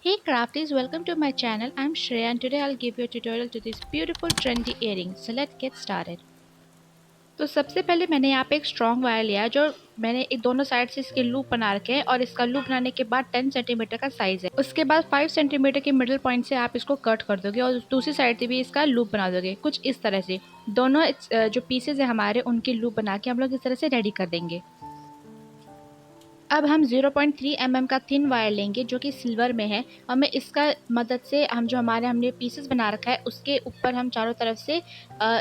Hey crafties, welcome to my channel. I'm Shreya and today I'll give you a tutorial to this beautiful trendy earrings. So let's get started. तो सबसे पहले मैंने यहाँ पे एक strong wire लिया है जो मैंने एक दोनों साइड से इसके लूप बना रखे हैं और इसका लूप बनाने के बाद 10 सेंटीमीटर का साइज है। उसके बाद 5 सेंटीमीटर के मिडिल पॉइंट से आप इसको कट कर दोगे और दूसरी साइड से भी इसका लूप बना दोगे कुछ इस तरह से। दोनों जो पीसेज है हमारे उनके लूप बना के हम लोग इस तरह से रेडी कर देंगे। अब हम 0.3 mm का थिन वायर लेंगे जो कि सिल्वर में है और मैं इसका मदद से हम जो हमने पीसेस बना रखा है उसके ऊपर हम चारों तरफ से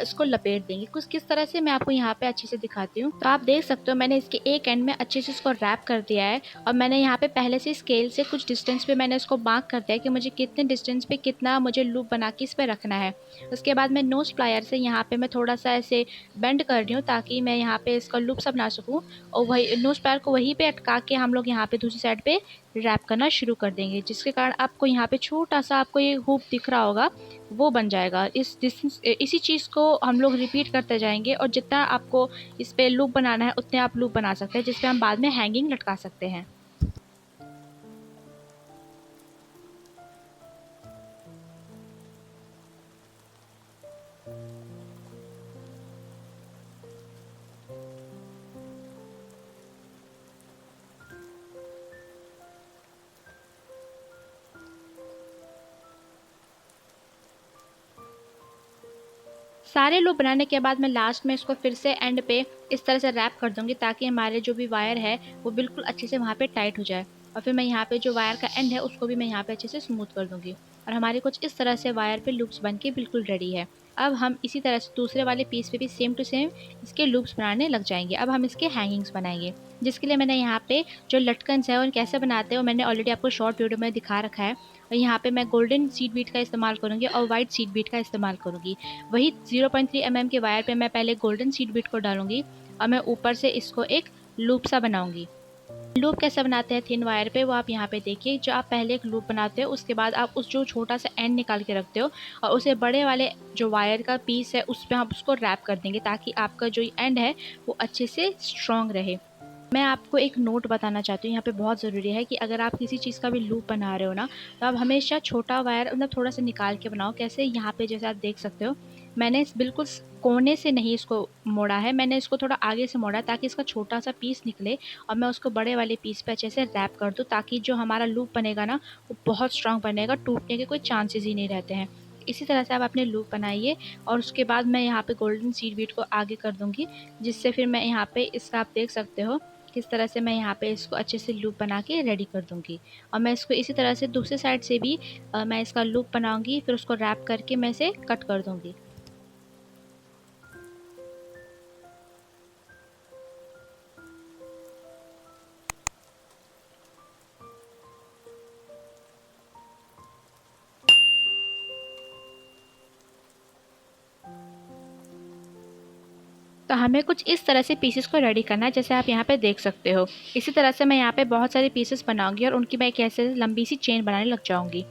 इसको लपेट देंगे। कुछ किस तरह से मैं आपको यहाँ पे अच्छे से दिखाती हूँ। तो आप देख सकते हो मैंने इसके एक एंड में अच्छे से इसको रैप कर दिया है और मैंने यहाँ पे पहले से स्केल से कुछ डिस्टेंस पे मैंने इसको मार्क कर दिया है कि मुझे कितने डिस्टेंस पे कितना मुझे लूप बना के इस पर रखना है। उसके बाद मैं नोज प्लायर से यहाँ पे मैं थोड़ा सा ऐसे बेंड कर रही हूँ ताकि मैं यहाँ पे इसका लूप सा बना सकूँ और वही नोज पैर को वहीं पे अटका के हम लोग यहाँ पे दूसरी साइड पे रैप करना शुरू कर देंगे, जिसके कारण आपको यहाँ पे छोटा सा आपको ये हुक दिख रहा होगा वो बन जाएगा। इसी चीज़ को हम लोग रिपीट करते जाएंगे और जितना आपको इस पे लूप बनाना है उतने आप लूप बना सकते हैं जिसपे हम बाद में हैंगिंग लटका सकते हैं। सारे लूप बनाने के बाद मैं लास्ट में इसको फिर से एंड पे इस तरह से रैप कर दूंगी ताकि हमारे जो भी वायर है वो बिल्कुल अच्छे से वहाँ पे टाइट हो जाए और फिर मैं यहाँ पे जो वायर का एंड है उसको भी मैं यहाँ पे अच्छे से स्मूथ कर दूंगी और हमारे कुछ इस तरह से वायर पे लूप्स बन के बिल्कुल रेडी है। अब हम इसी तरह से दूसरे वाले पीस पे भी सेम टू सेम इसके लूप्स बनाने लग जाएंगे। अब हम इसके हैंगिंग्स बनाएंगे जिसके लिए मैंने यहाँ पे जो लटकन है और कैसे बनाते हैं वो मैंने ऑलरेडी आपको शॉर्ट वीडियो में दिखा रखा है और यहाँ पे मैं गोल्डन सीड बीट का इस्तेमाल करूँगी और वाइट सीड बीट का इस्तेमाल करूँगी। वही 0.3 mm के वायर पे मैं पहले गोल्डन सीड बीट को डालूंगी और मैं ऊपर से इसको एक लूप सा बनाऊंगी। लूप कैसे बनाते हैं थिन वायर पे वो आप यहाँ पे देखिए। जो आप पहले एक लूप बनाते हो उसके बाद आप उस जो छोटा सा एंड निकाल के रखते हो और उसे बड़े वाले जो वायर का पीस है उस पर आप उसको रैप कर देंगे ताकि आपका जो एंड है वो अच्छे से स्ट्रॉन्ग रहे। मैं आपको एक नोट बताना चाहती हूँ यहाँ पे बहुत ज़रूरी है कि अगर आप किसी चीज़ का भी लूप बना रहे हो ना तो आप हमेशा छोटा वायर मतलब थोड़ा सा निकाल के बनाओ। कैसे यहाँ पे जैसे आप देख सकते हो मैंने बिल्कुल कोने से नहीं इसको मोड़ा है, मैंने इसको थोड़ा आगे से मोड़ा ताकि इसका छोटा सा पीस निकले और मैं उसको बड़े वाले पीस पे अच्छे से रैप कर दूँ ताकि जो हमारा लूप बनेगा ना वो बहुत स्ट्रांग बनेगा, टूटने के कोई चांसेस ही नहीं रहते हैं। इसी तरह से आप अपने लूप बनाइए और उसके बाद मैं यहाँ पे गोल्डन सीड बीट को आगे कर दूँगी जिससे फिर मैं यहाँ पे इसका आप देख सकते हो किस तरह से मैं यहाँ पे इसको अच्छे से लूप बना के रेडी कर दूँगी। और मैं इसको इसी तरह से दूसरी साइड से भी मैं इसका लूप बनाऊँगी फिर उसको रैप करके मैं इसे कट कर दूँगी। तो हमें कुछ इस तरह से पीसेस को रेडी करना है जैसे आप यहाँ पे देख सकते हो। इसी तरह से मैं यहाँ पे बहुत सारे पीसेस बनाऊँगी और उनकी मैं एक ऐसे लंबी सी चेन बनाने लग जाऊँगी।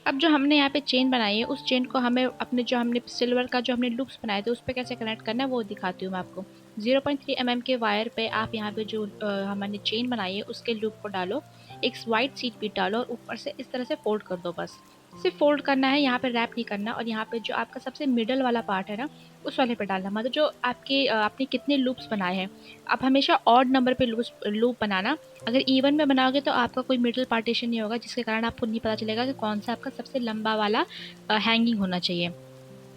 अब जो हमने यहाँ पे चेन बनाई है उस चेन को हमें अपने जो हमने सिल्वर का जो हमने लूप्स बनाए थे उस पर कैसे कनेक्ट करना है वो दिखाती हूँ मैं आपको। 0.3 mm के वायर पे आप यहाँ पे जो हमने चेन बनाई है उसके लूप को डालो, एक वाइट सीट भी डालो और ऊपर से इस तरह से फोल्ड कर दो। बस सिर्फ फोल्ड करना है, यहाँ पे रैप नहीं करना। और यहाँ पे जो आपका सबसे मिडल वाला पार्ट है ना उस वाले पे डालना, मतलब जो आपके आपने कितने लूप्स बनाए हैं आप हमेशा ऑड नंबर पे लूप बनाना। अगर इवन में बनाओगे तो आपका कोई मिडल पार्टीशन नहीं होगा जिसके कारण आपको नहीं पता चलेगा कि कौन सा आपका सबसे लंबा वाला हैंगिंग होना चाहिए।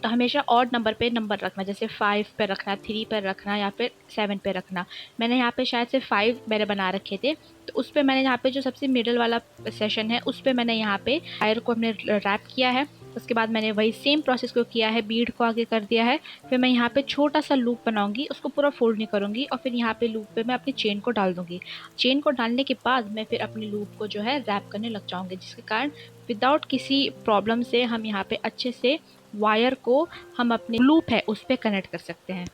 तो हमेशा ऑड नंबर पे नंबर रखना, जैसे 5 पे रखना, 3 पे रखना या फिर 7 पे रखना। मैंने यहाँ पे शायद से 5 मैंने बना रखे थे तो उस पर मैंने यहाँ पे जो सबसे मिडल वाला सेशन है उस पर मैंने यहाँ पे वायर को हमने रैप किया है। उसके बाद मैंने वही सेम प्रोसेस को किया है, बीड को आगे कर दिया है। फिर मैं यहाँ पे छोटा सा लूप बनाऊंगी, उसको पूरा फोल्ड नहीं करूँगी और फिर यहाँ पे लूप पे मैं अपनी चेन को डाल दूँगी। चेन को डालने के बाद मैं फिर अपने लूप को जो है रैप करने लग जाऊँगी जिसके कारण विदाउट किसी प्रॉब्लम से हम यहाँ पे अच्छे से वायर को हम अपने लूप है उस पे कनेक्ट कर सकते हैं।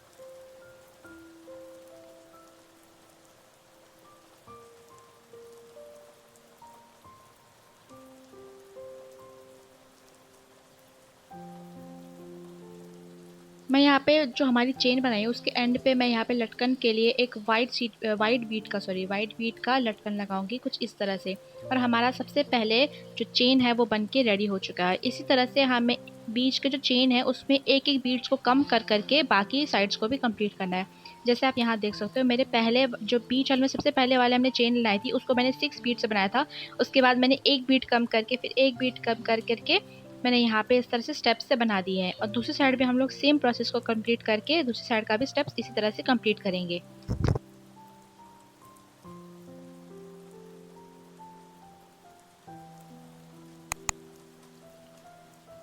मैं यहाँ पे जो हमारी चेन बनाई है उसके एंड पे मैं यहाँ पे लटकन के लिए एक वाइट बीट का लटकन लगाऊंगी कुछ इस तरह से। और हमारा सबसे पहले जो चेन है वो बन के रेडी हो चुका है। इसी तरह से हमें बीच के जो चेन है उसमें एक एक बीट्स को कम कर करके बाकी साइड्स को भी कंप्लीट करना है। जैसे आप यहाँ देख सकते हो, मेरे पहले जो बीच वाले में सबसे पहले वाले हमने चेन लगाई थी उसको मैंने 6 बीट से बनाया था। उसके बाद मैंने एक बीट कम करके फिर एक बीट कम कर करके मैंने यहाँ पे इस तरह से स्टेप्स से बना दिए हैं। और दूसरी साइड भी हम लोग सेम प्रोसेस को कंप्लीट करके दूसरी साइड का भी स्टेप्स इसी तरह से कंप्लीट करेंगे।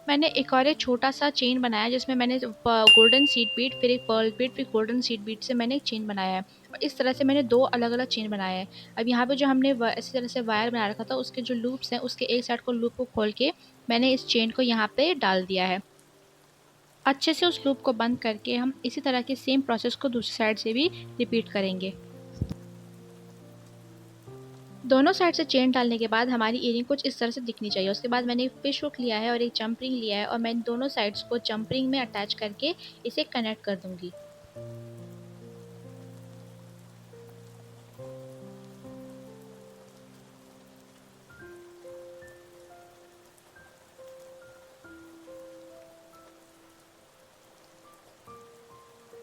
मैंने एक और एक छोटा सा चेन बनाया जिसमें मैंने गोल्डन सीड बीट फिर एक पर्ल बीट फिर गोल्डन सीड बीट से मैंने एक चेन बनाया है। और इस तरह से मैंने 2 अलग-अलग चेन बनाए हैं। अब यहाँ पे जो हमने इसी तरह से वायर बना रखा था उसके जो लूप्स हैं उसके एक साइड को लूप को खोल के मैंने इस चेन को यहाँ पे डाल दिया है। अच्छे से उस लूप को बंद करके हम इसी तरह के सेम प्रोसेस को दूसरी साइड से भी रिपीट करेंगे। दोनों साइड से चेन डालने के बाद हमारी ईयरिंग कुछ इस तरह से दिखनी चाहिए। उसके बाद मैंने एक फिश हुक लिया है और एक जंप रिंग लिया है और मैं दोनों साइड्स को जंप रिंग में अटैच करके इसे कनेक्ट कर दूंगी।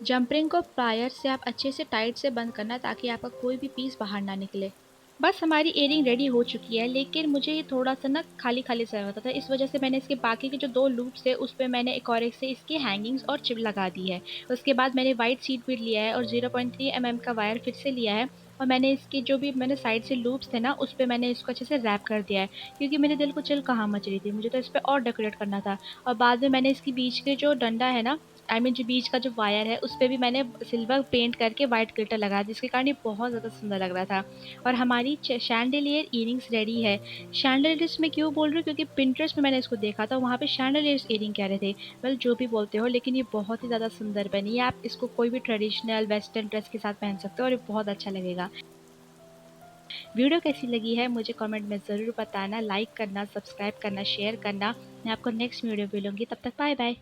जंप रिंग को प्लायर से आप अच्छे से टाइट से बंद करना ताकि आपका कोई भी पीस बाहर ना निकले। बस हमारी इयरिंग रेडी हो चुकी है, लेकिन मुझे ये थोड़ा-सा ना खाली-खाली सा लग रहा था, इस वजह से मैंने इसके बाकी के जो 2 लूप्स थे उस पे मैंने एक और एक से इसकी हैंगिंग्स और चिप लगा दी है। उसके बाद मैंने व्हाइट सीड बीड लिया है और 0.3 एमएम का वायर फिर से लिया है और मैंने इसके जो भी मैंने साइड से लूप्स थे ना उस पे मैंने इसको अच्छे से रैप कर दिया है, क्योंकि मेरे दिल को चिल कहाँ मच रही थी, मुझे तो इस पे और डेकोरेट करना था। और बाद में मैंने इसके बीच के जो डंडा है ना, आई मीन जो बीच का जो वायर है उस पे भी मैंने सिल्वर पेंट करके व्हाइट ग्लिटर लगाया, जिसके कारण ये बहुत ज़्यादा सुंदर लग रहा था। और हमारी शैंडिलियर इयरिंग्स रेडी है। शैंडिलियर्स मैं क्यों बोल रही हूँ, क्योंकि पिंटरेस्ट में मैंने इसको देखा था, वहाँ पे शैंडिलियर्स इयरिंग कह रहे थे। वेल जो भी बोलते हो, लेकिन ये बहुत ही ज़्यादा सुंदर बनी है। आप इसको कोई भी ट्रेडिशनल वेस्टर्न ड्रेस के साथ पहन सकते हो और ये बहुत अच्छा लगेगा। वीडियो कैसी लगी है मुझे कमेंट में ज़रूर बताना, लाइक करना, सब्सक्राइब करना, शेयर करना। मैं आपको नेक्स्ट वीडियो मिलूंगी, तब तक बाय बाय।